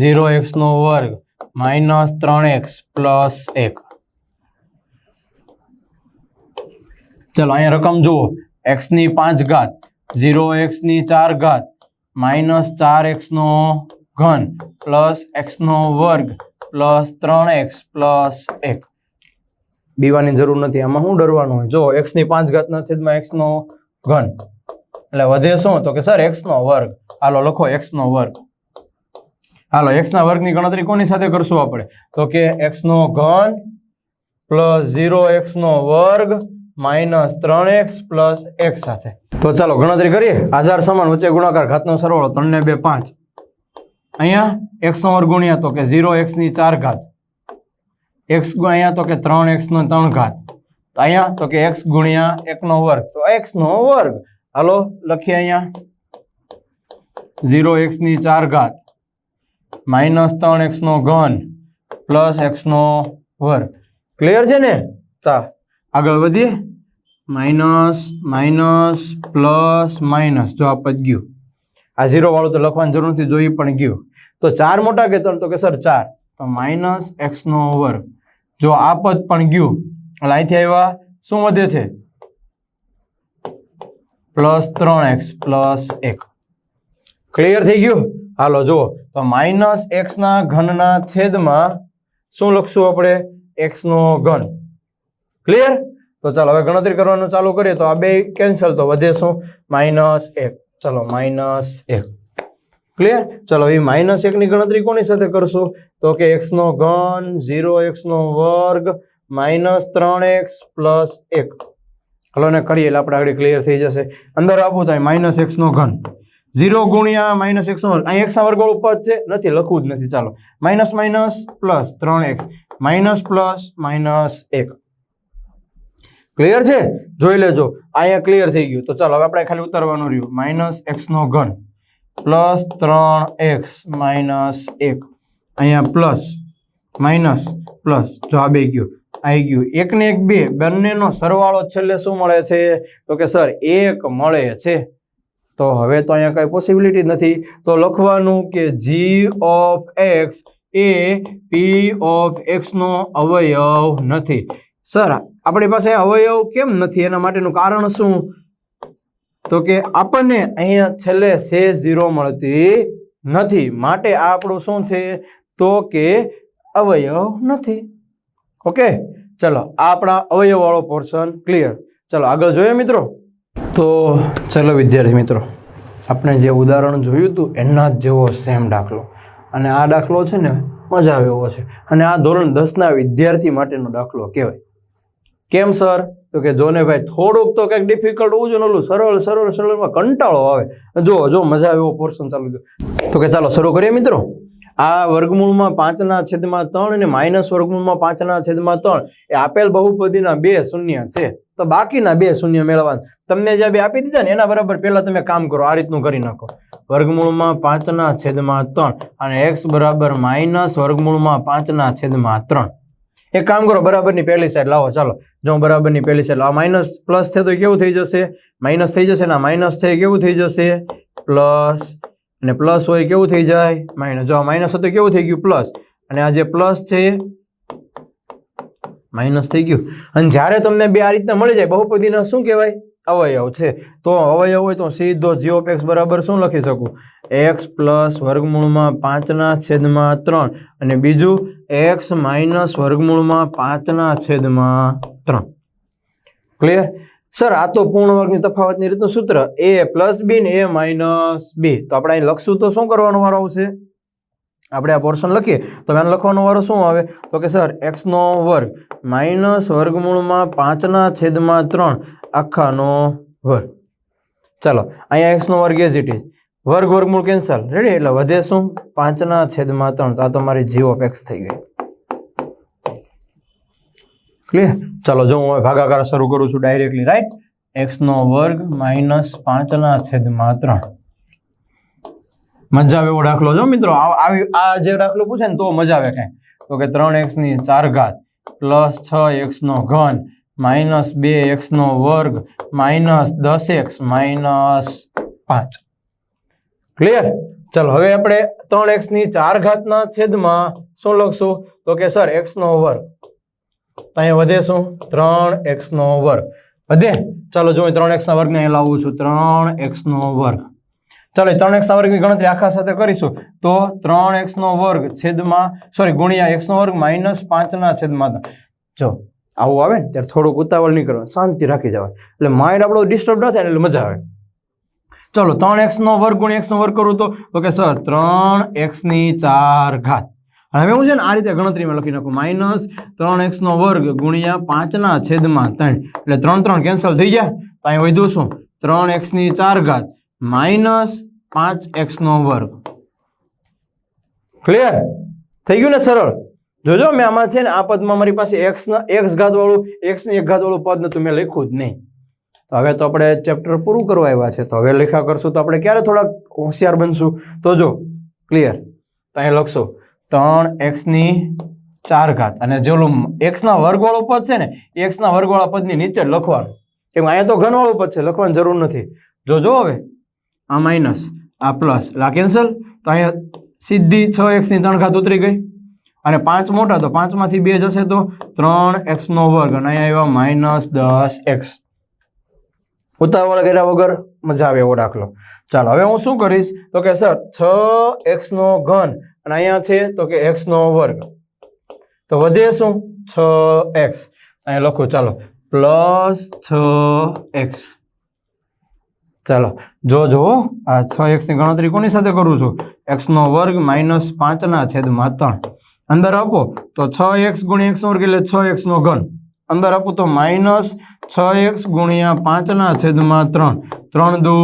0x નો વર્ગ માઇનસ 3x પ્લસ 1. ચલો અહીંયા રકમ જુઓ x ની 5 ઘાત 0x ની 4 ઘાત માઇનસ 4x નો ઘન પ્લસ x નો વર્ગ પ્લસ 3x પ્લસ 1 બીવાની જરૂર નથી આમાં શું ડરવાનું હોય જો x ની 5 ઘાતના છેદમાં x નો ઘન એટલે વધે શું તો કે સર x નો વર્ગ હાલો લખો x નો વર્ગ હાલો x ના વર્ગની ગણતરી કોની સાથે કરશું આપણે તો કે x નો ઘન પ્લસ 0x નો વર્ગ માઇનસ 3x પ્લસ 1 સાથે તો ચાલો ગણતરી કરીએ આધાર સમાન વચ્ચે ગુણાકાર ઘાતનો સરવાળો 3 ને 2 5 અહીંયા x નો વર્ગ ગુણ્યા તો કે 0x ની 4 ઘાત x અહીંયા તો કે 3x નો 3 ઘાત તો અહીંયા તો કે x ગુણ્યા 1 નો વર્ગ તો x નો વર્ગ હાલો લખીએ અહીંયા 0x ની 4 ઘાત માઇનસ 3x નો ઘન પ્લસ x નો વર્ગ ક્લિયર છે ને ચા આગળ વધીએ માઇનસ માઇનસ પ્લસ માઇનસ જો આ પદ ગયું આ 0 વાળું તો લખવાની જરૂર નથી જોઈ પણ ગયું તો 4 મોટા કે 3 તો કે સર 4 તો માઇનસ x નો વર્ગ જો આ પદ પણ ગયું એટલે અહીંથી આવ્યા શું વધે છે પ્લસ 3x પ્લસ 1 ક્લિયર થઈ ગયું હાલો જુઓ તો માઇનસ x ના ઘનના છેદમાં શું લખશું આપણે x નો ઘન ક્લિયર તો ચાલો હવે ગણતરી કરવાનું ચાલુ કરીએ તો આ બે કેન્સલ તો વધે શું -1 ચલો -1 ક્લિયર ચલો એ -1 ની ગણતરી કોની સાથે કરશું તો કે x નો ઘન 0x નો વર્ગ -3x પ્લસ 1 હલો ને કરીએ એટલે આપણે આગળ ક્લિયર થઈ જશે અંદર આપવું તો -x નો ઘન 0 ગુણ્યા -x નો વર્ગ અહીં x ના વર્ગ વાળું પદ છે નથી લખવું જ નથી ચાલો minus minus plus 3x minus plus -1 clear છે જોઈ લેજો અહીંયા ક્લિયર થઈ ગયું તો ચાલો હવે આપણે ખાલી ઉતારવાનું રહ્યું -x નો ઘન પ્લસ 3x -1 અહીંયા પ્લસ માઇનસ પ્લસ જો આ બે ગયું આવી ગયું 1 ને 1 2 બંનેનો સરવાળો છેલ્લે શું મળે છે તો કે સર 1 મળે છે તો હવે તો અહીંયા કઈ પોસિબિલિટી નથી તો લખવાનું કે g of x A p of x નો અવયવ નથી સર આપણી પાસે અવયવ કેમ નથી એના માટેનું કારણ શું તો કે આપણને અહીંયા છેલ્લે શેષ 0 મળતી નથી માટે આ આપણું શું છે તો કે અવયવ નથી ઓકે ચલો આ આપણા અવયવ વાળો પોર્શન ક્લિયર ચલો આગળ જોઈએ મિત્રો તો ચલો વિદ્યાર્થી મિત્રો આપણે જે ઉદાહરણ જોયું હતું એના જ જેવો સેમ દાખલો અને આ દાખલો છે ને મજા આવે એવો છે અને આ ધોરણ 10 ના વિદ્યાર્થી માટેનો દાખલો કહેવાય કેમ સર તો કે જો ને ભાઈ થોડુંક તો કંઈક ડિફિકલ્ટ હોવું જોઈએ ઓલું સરળમાં કંટાળો આવે જો મજા આવે એવો પોર્શન ચાલુ તો કે ચાલો શરૂ કરીએ મિત્રો આ વર્ગમૂળમાં 5/3 અને માઇનસ વર્ગમૂળમાં 5/3 એ આપેલ બહુપદીના 2 શૂન્ય છે તો બાકીના 2 શૂન્ય મેળવવાના તમને જે બે આપી દીધા ને એના બરાબર પહેલા તમે કામ કરો આ રીતનું કરી નાખો વર્ગમૂળમાં 5/3 અને x બરાબર માઇનસ વર્ગમૂળમાં 5/3 એક કામ કરો બરાબરની પહેલી સાઈડ લાવો ચાલો જો બરાબરની પહેલી સાઈડ આ માઇનસ પ્લસ છે તો કેવું થઈ જશે માઇનસ થઈ જશે ના માઇનસ છે કેવું થઈ જશે પ્લસ અને પ્લસ હોય કેવું થઈ જાય માઇનસ જો માઇનસ હતો કેવું થઈ ગયું પ્લસ અને આ જે પ્લસ છે માઇનસ થઈ ગયું અને જ્યારે તમને બે આ રીતના મળી જાય બહુપદીના શું કહેવાય અવયવ છે તો અવયવ હોય તો સીધો g ઓફ x બરાબર શું લખી શકું x પ્લસ વર્ગમૂળમાં 5/3 અને બીજું x માઇનસ વર્ગમૂળમાં 5/3 ક્લિયર સર આ તો પૂર્ણ વર્ગની તફાવતની રીતનું સૂત્ર a પ્લસ b ને a માઇનસ b તો આપણે અહીં લખશું તો શું કરવાનો વારો આવશે આપણે આ પોર્શન લખીએ તો આને લખવાનો વારો શું આવે તો કે સર x નો વર્ગ માઇનસ વર્ગમૂળમાં 5/3 આખાનો વર્ગ ચાલો અહીંયા x નો વર્ગ એઝ ઇટ ઇઝ વર્ગ વર્ગમૂળ કેન્સલ રેડી એટલે વધે શું 5/3 તો આ તમારી g ઓફ x થઈ ગઈ ક્લિયર ચાલો જો હું ભાગાકાર શરૂ કરું છું ડાયરેક્ટલી રાઈટ x નો વર્ગ માઇનસ 5/3 મજા આવે એવો દાખલો જો મિત્રો આ જે દાખલો પૂછે ને તો મજા આવે કાંઈ તો કે 3x ની 4 ઘાત પ્લસ 6x નો ઘન માઇનસ 2x નો વર્ગ માઇનસ 10x માઇનસ 5 ક્લિયર ચાલો હવે આપણે 3x ની 4 ઘાતના છેદમાં શું લખશું તો કે સર x નો વર્ગ અહીંયા વધે શું 3x નો વર્ગ વધે. ચાલો જો 3x ના વર્ગને અહીં લાવું છું 3x નો વર્ગ. ચાલો 3x ના વર્ગની ગણતરી આખા સાથે કરીશું તો 3x નો વર્ગ છેદમાં ગુણ્યા x નો વર્ગ માઇનસ 5 ના છેદમાં 3. જો આવું આવે ને ત્યારે થોડુંક ઉતાવળ નહીં કરવાનું, શાંતિ રાખી જવાય એટલે માઇન્ડ આપણો ડિસ્ટર્બ ન થાય એટલે મજા આવે. ચલો 3x નો વર્ગ ગુણ્યા x નો વર્ગ કરું તો કે સર 3x ની 4 ઘાત. હવે હું છે ને આ રીતે ગણતરીમાં લખી નાખું માઇનસ 3x નો વર્ગ ગુણ્યા 5 ના છેદમાં 3 એટલે 3 કેન્સલ થઈ ગયા. તો અહીં વધ્યું શું 3x ની 4 ઘાત માઇનસ 5x નો વર્ગ. ક્લિયર થઈ ગયું ને સરળ. જોજો મેં આમાં છે ને આ પદમાં મારી પાસે x ઘાત વાળું x ની 1 ઘાત વાળું પદ નતું, મેં લખ્યું જ નહીં. તો હવે તો આપણે ચેપ્ટર પૂરું કરવા આવ્યા છે, તો હવે લેખા કરશું તો આપણે ક્યારે થોડાક હોશિયાર બનશું. તો જો ક્લિયર, તો અહીં લખશું 3x ની 4 ઘાત અને જે ઓલું x ના વર્ગ વાળું પદ છે ને x ના વર્ગ વાળા પદની નીચે લખવાનું, કેમ અહીંયા તો ઘન વાળું પદ છે, લખવાની જરૂર નથી. જો હવે આ માઇનસ આ પ્લસ એટલે આ કેન્સલ, તો અહીંયા સીધી 6x ની 3 ઘાત ઉતરી ગઈ અને 5 મોટા તો 5 માંથી 2 જશે તો 3x નો વર્ગ અને અહીંયા આવ્યા માઇનસ 10x. ઉતાવળ કર્યા વગર મજા આવે એવો દાખલો. ચાલો હવે હું શું કરીશ તો કે સર 6x નો ઘન અને અહીંયા છે તો કે x નો વર્ગ, તો વધે શું 6x. અહીંયા લખું ચાલો પ્લસ 6x. ચાલો જો આ 6x ની ગણતરી કોની સાથે કરું છું, x નો વર્ગ માઇનસ 5 ના છેદમાં 3. અંદર આપો તો 6x ગુણ્યા x નો વર્ગ એટલે 6x નો ઘન. અંદર આપો તો માઇનસ 6x ગુણ્યા 5 ના છેદમાં 3. 3 દુ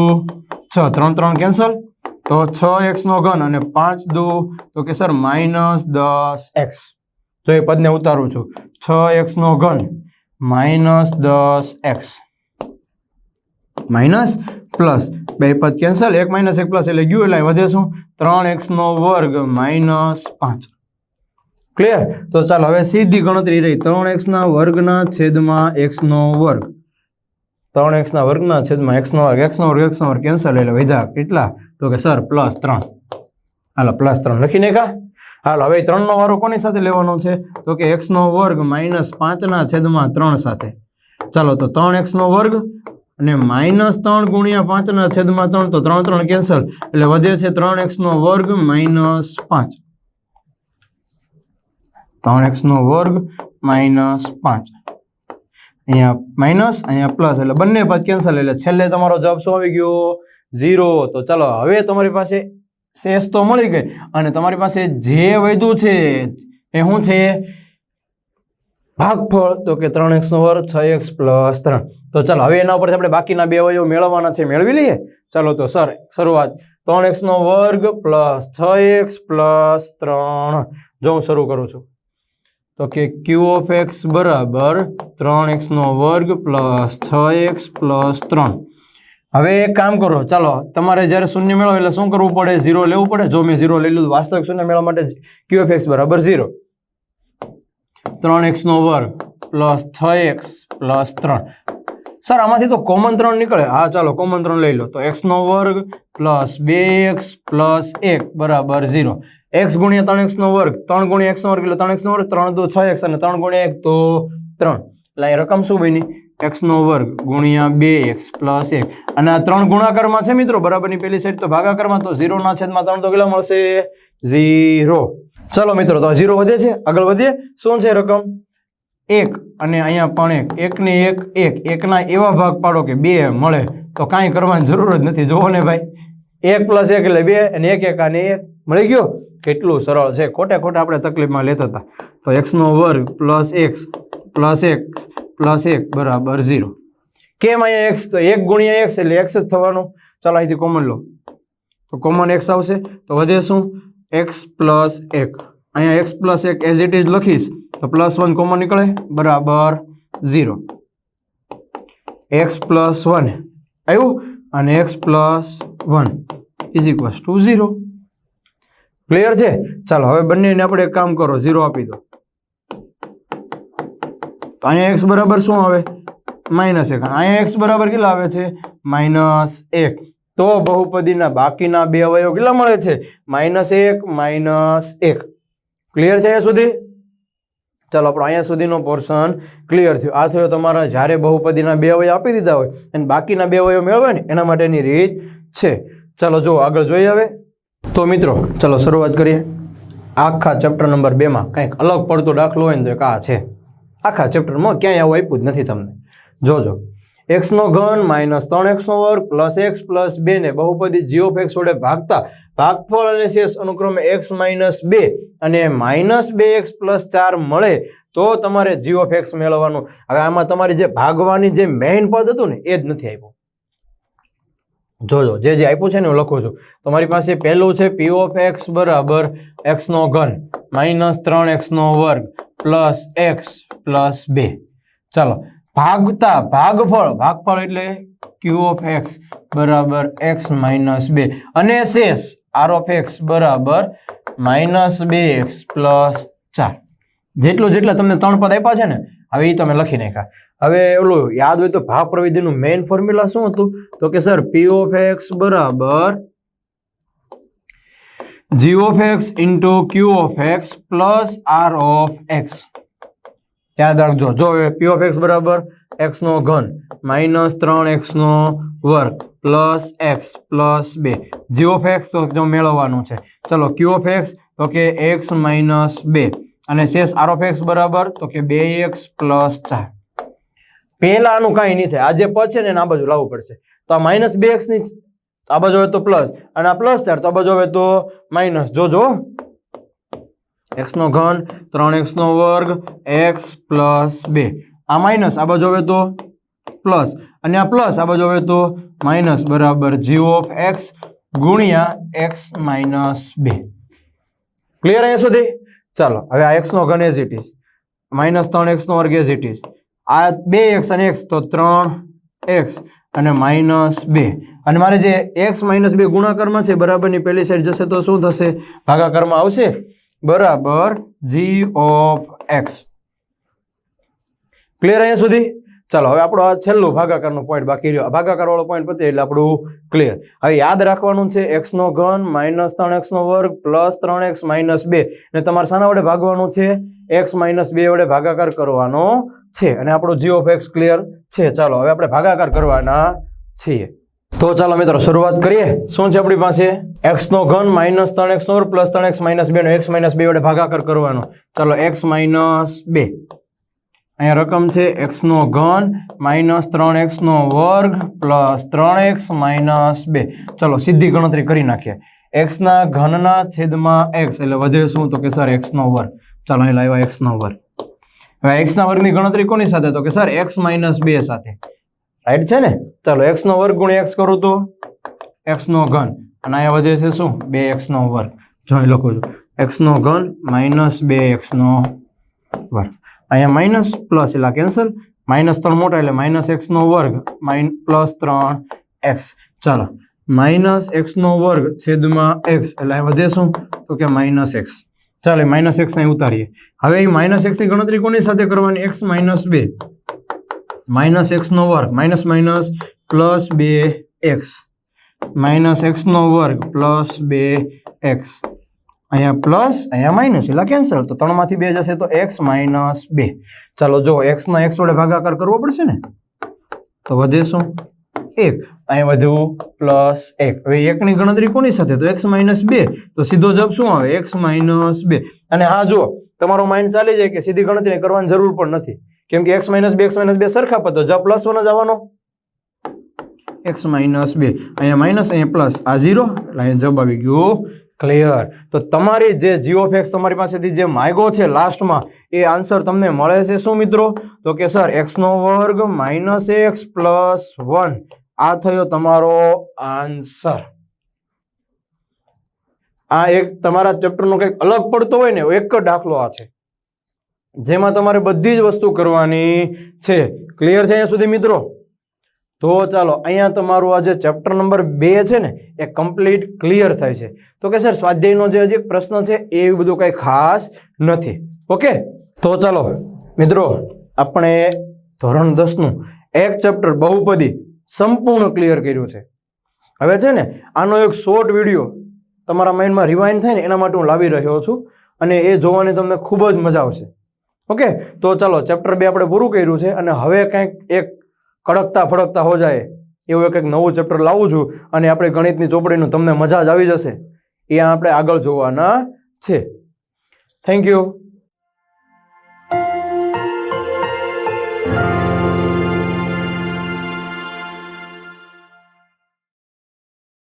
6, 3 કેન્સલ, તો 6x નો ઘન અને 5 દુ તો કે સર માઇનસ 10x. જો એ પદને ઉતારું છું 6x નો ઘન માઇનસ 10x માઇનસ પ્લસ બે પદ કેન્સલ, 1 માઇનસ 1 પ્લસ એટલે ગયું એટલે વધે શું 3x નો વર્ગ માઇનસ 5. ક્લિયર. તો ચાલો હવે સીધી ગણતરી રહી 3x ના વર્ગના છેદમાં x નો વર્ગ. 3x ના વર્ગના છેદમાં x નો વર્ગ, x નો વર્ગ કેન્સલ એટલે વધ્યા કેટલા તો કે સર પ્લસ 3. હાલો પ્લસ 3 લખી નાખા. હાલો હવે 3 નો વારો કોની સાથે લેવાનો છે તો કે x નો વર્ગ માઇનસ 5 ના છેદમાં 3 સાથે. ચાલો તો 3x નો વર્ગ અને માઇનસ 3 ગુણ્યા 5 ના છેદમાં 3 તો 3 કેન્સલ એટલે વધે છે 3x નો વર્ગ માઇનસ 5. 3x નો વર્ગ માઇનસ 5, અહીંયા માઇનસ અહીંયા પ્લસ એટલે બંને પદ કેન્સલ એટલે છેલ્લે તમારો જવાબ શું આવી ગયો 0. તો ચાલો હવે તમારી પાસે શેષ તો મળી ગઈ અને તમારી પાસે જે વધ્યું છે એ શું છે ભાગફળ, તો કે 3x નો વર્ગ 6x પ્લસ 3. તો ચાલો હવે એના ઉપરથી આપણે બાકીના બે અવયવ મેળવવાના છે, મેળવી લઈએ. ચાલો તો સર શરૂઆત 3x નો વર્ગ પ્લસ 6x પ્લસ 3. જો હું શરૂ કરું છું તો કે q ઓફ x બરાબર 3x નો વર્ગ પ્લસ 6x પ્લસ 3. હવે એક કામ કરો, ચાલો તમારે જ્યારે શૂન્ય મેળવો એટલે શું કરવું પડે 0 લેવું પડે. જો મેં 0 લઈ લીધું, વાસ્તવિક શૂન્ય મેળવવા માટે q ઓફ x બરાબર 0. 3x નો વર્ગ પ્લસ 6x પ્લસ 3. સર આમાંથી તો કોમન 3 નીકળે. હા ચાલો કોમન 3 લઈ લો તો x નો વર્ગ પ્લસ 2x પ્લસ 1 બરાબર 0. x ગુણ્યા 3x નો વર્ગ, 3 ગુણ્યા x નો વર્ગ એટલે 3x નો વર્ગ, 3 દુ 6x અને 3 ગુણ્યા 1 તો 3. એટલે અહીં રકમ શું બની x નો વર્ગ ગુણ્યા 2x પ્લસ 1 અને આ 3 ગુણાકારમાં છે મિત્રો, બરાબરની પેલી સાઈડ તો ભાગાકારમાં, તો 0 ના છેદમાં 3 તો કેટલા મળશે 0. ચલો મિત્રો તો 0 વધે છે, આગળ વધીએ. શું છે રકમ 1 અને અહીંયા પણ 1 ને 1 ના એવા ભાગ પાડો કે 2 મળે, તો કાંઈ કરવાની જરૂર જ નથી. જોવો ને ભાઈ 1 પ્લસ 1 એટલે 2 અને 1 અને 1 મળી ગયો. કેટલું સરળ છે, ખોટે આપણે તકલીફમાં લેતા હતા. તો x નો વર્ગ plus x plus x plus 1 બરાબર 0. કેમ અહીંયા x, તો 1 ગુણ્યા x એટલે x જ થવાનું. ચાલો અહીંથી કોમન લો તો કોમન x આવશે, તો વધે શું x પ્લસ 1. અહીંયા x plus 1 as it is લખીશ તો પ્લસ 1 કોમન નીકળે બરાબર 0. x પ્લસ 1 આવ્યું અને x plus 1 is equals to 0. Clear છે. ચાલો હવે બંનેને આપણે એક કામ કરો 0 આપી દો તો અહીંયા x બરાબર શું આવે -1. અહીંયા x બરાબર કેટલા આવે છે -1. તો બહુપદીના બાકીના બે અવયવ કેટલા મળે છે -1 -1. ક્લિયર છે અહીંયા સુધી. ચાલો આપણો અહીંયા સુધીનો પોર્શન ક્લિયર થયો. આ થયો તમારા જ્યારે બહુપદીના બે અવયવ આપી દીધા હોય અને બાકીના બે અવયવ મેળવે ને એના માટેની રીત છે. ચાલો જો આગળ જોઈએ હવે. તો મિત્રો ચાલો શરૂઆત કરીએ. આખા ચેપ્ટર નંબર 2 માં કંઈક અલગ પડતો દાખલો હોય ને તો એક આ છે. આખા ચેપ્ટરમાં ક્યાંય આવું આપ્યું જ નથી તમને. જોજો x નો ઘન માઇનસ 3x નો વર્ગ પ્લસ x પ્લસ 2 ને બહુપદી g ઓફ x વડે ભાગતા ભાગફળ અને શેષ અનુક્રમે x માઇનસ 2 અને માઇનસ 2x પ્લસ 4 મળે તો તમારે g ઓફ x મેળવવાનું. હવે આમાં તમારી જે ભાગવાની જે મેઇન પદ હતું ને એ જ નથી આપ્યું. જોજો જે આપ્યું છે ને હું લખું છું. તમારી પાસે પહેલું છે p ઓફ x બરાબર x નો ઘન માઇનસ 3x નો વર્ગ પ્લસ x પ્લસ 2. ચાલો ભાગતા ભાગફળ એટલે q ઓફ x બરાબર x માઇનસ 2 અને શેષ r ઓફ x બરાબર માઇનસ 2x પ્લસ 4. જેટલા તમને 3 પદ આપ્યા છે ને હવે એ તમે લખી નાખ્યા. હવે ઓલું યાદ હોય તો ભાગ પ્રવિધિનું મેઇન ફોર્મ્યુલા શું હતું? તો કે સર p ઓફ x બરાબર g of x into q of x plus r of x. યાદ રાખજો. જો p ઓફ x બરાબર x નો ઘન માઇનસ 3x નો વર્ગ plus x plus 2. g of x તો જો મેળવવાનું છે. ચલો q ઓફ x તો કે x માઇનસ 2 અને શેષ r ઓફ x બરાબર તો કે 2x પ્લસ 4. પહેલા આનું કાંઈ નહીં થાય. આ જે પદ છે ને આ બાજુ લાવવું પડશે. તો આ માઇનસ 2x ની આ બાજુ હોય તો પ્લસ અને આ પ્લસ 4 તો આ બાજુ હોય તો માઇનસ. જોજો x નો ઘન 3x નો વર્ગ x પ્લસ 2 આ માઇનસ આ બાજુ હવે તો પ્લસ અને આ પ્લસ આ બાજુ હવે તો માઇનસ બરાબર g ઓફ x ગુણ્યા x માઇનસ 2. ક્લિયર અહીંયા સુધી? ચાલો હવે આ x નો ઘન as it is minus 3x નો વર્ગ એઝ ઇટ ઇઝ આ 2x અને x તો 3x અને માઇનસ 2 અને મારે જે x માઇનસ 2 ગુણાકારમાં છે બરાબરની પહેલી સાઈડ જશે તો શું થશે? ભાગાકારમાં આવશે બરાબર g ઓફ x. ક્લિયર અહીંયા સુધી? ચાલો હવે આપણો આ છેલ્લો ભાગાકારનો પોઈન્ટ બાકી રહ્યો. ભાગાકાર વાળો પોઈન્ટ પતે એટલે આપણું ક્લિયર. હવે યાદ રાખવાનું છે x નો ઘન માઇનસ 3x નો વર્ગ પ્લસ 3x માઇનસ 2 ને તમારે શાના વડે ભાગવાનું છે? x માઇનસ 2 વડે ભાગાકાર કરવાનો છે અને આપણો g ઓફ x ક્લિયર છે. ચાલો હવે આપણે ભાગાકાર કરવાના છીએ. તો ચાલો મિત્રો શરૂઆત કરીએ. શું છે આપણી પાસે? x નો ઘન માઇનસ 3x નો વર્ગ પ્લસ 3x માઇનસ 2 નો x માઇનસ 2 વડે ભાગાકાર કરવાનો. ચાલો x માઇનસ 2 અહીંયા રકમ છે x નો ઘન માઇનસ 3x નો વર્ગ પ્લસ 3x માઇનસ 2. ચલો સીધી ગણતરી કરી નાખીએ. x ના ઘનના છેદમાં x એટલે વધે શું? તો કે સર x નો વર્ગ. ચાલો અહીં લાવ્યા x નો વર્ગ. હવે x ના વર્ગની ગણતરી કોની સાથે? તો કે સર x માઇનસ 2 સાથે. રાઈટ છે ને? ચાલો x નો વર્ગ ગુણ્યા x કરું તો x નો ઘન અને અહીંયા વધે છે શું? 2x નો વર્ગ. જો અહીં લખું છું x નો ઘન માઇનસ 2x નો વર્ગ. અહીંયા માઇનસ પ્લસ એટલે કેન્સલ. માઇનસ 3 મોટા એટલે માઇનસ x નો વર્ગ પ્લસ 3x. ચાલો માઇનસ x નો વર્ગ છેદમાં x એટલે અહીં વધે શું? તો કે માઇનસ x. ચાલો માઇનસ x અહીં ઉતારીએ. હવે અહીં માઇનસ x ની ગણતરી કોની સાથે કરવાની? x માઇનસ 2 માઇનસ x નો વર્ગ minus minus plus 2x minus x નો વર્ગ પ્લસ 2x. અહીંયા પ્લસ અહીંયા માઇનસ એટલે કેન્સલ. તો 3 માંથી 2 જશે તો x માઇનસ 2. ચાલો જો x ના x વડે ભાગાકાર કરવો પડશે ને તો વધે શું? 1. અહીંયા વધ્યું પ્લસ 1. હવે 1 ની ગણતરી કોની સાથે? તો x માઇનસ 2. તો સીધો જવાબ શું આવે? x minus 2. અને હા જો તમારો માઇન્ડ ચાલી જાય કે સીધી ગણતરી કરવાની જરૂર પણ નથી કેમ કે x માઇનસ 2 સરખા પદ તો જવાબ પ્લસ 1 જ આવવાનો. x માઇનસ 2 અહીંયા માઇનસ અહીંયા પ્લસ આ 0 એટલે અહીંયા જવાબ આવી ગયો ક્લિયર. તો તમારી જે g ઓફ x તમારી પાસેથી જે માંગ્યો છે લાસ્ટમાં એ આન્સર તમને મળે છે શું મિત્રો? તો કે સર x નો વર્ગ માઇનસ x પ્લસ 1 આ થયો તમારો આન્સર. આ એક તમારા ચેપ્ટરનો કંઈક અલગ પડતો હોય ને એક જ દાખલો આ છે જેમાં તમારે બધી જ વસ્તુ કરવાની છે. ક્લિયર છે અહીંયા સુધી મિત્રો? તો ચાલો અહીંયા તમારું આ જે ચેપ્ટર નંબર 2 છે ને એ કમ્પ્લીટ ક્લિયર થાય છે. તો કે સર સ્વાધ્યાયનો જે હજી પ્રશ્ન છે એ બધું કંઈ ખાસ નથી. ઓકે તો ચાલો મિત્રો આપણે ધોરણ 10 નું એક ચેપ્ટર બહુપદી સંપૂર્ણ ક્લિયર કર્યું છે. હવે છે ને આનો એક શોર્ટ વિડીયો તમારા માઇન્ડમાં રિવાઇન્ડ થાય ને એના માટે હું લાવી રહ્યો છું અને એ જોવાની તમને ખૂબ જ મજા આવશે. ઓકે, તો ચાલો ચેપ્ટર 2 આપણે પૂરું કર્યું છે અને હવે કંઈક એક કડકતા ફડકતા હો જાય એવું કંઈક નવું ચેપ્ટર લાવું છું અને આપણે ગણિતની ચોપડીનું તમને મજા જ આવી જશે એ આપણે આગળ જોવાના છે. Thank you.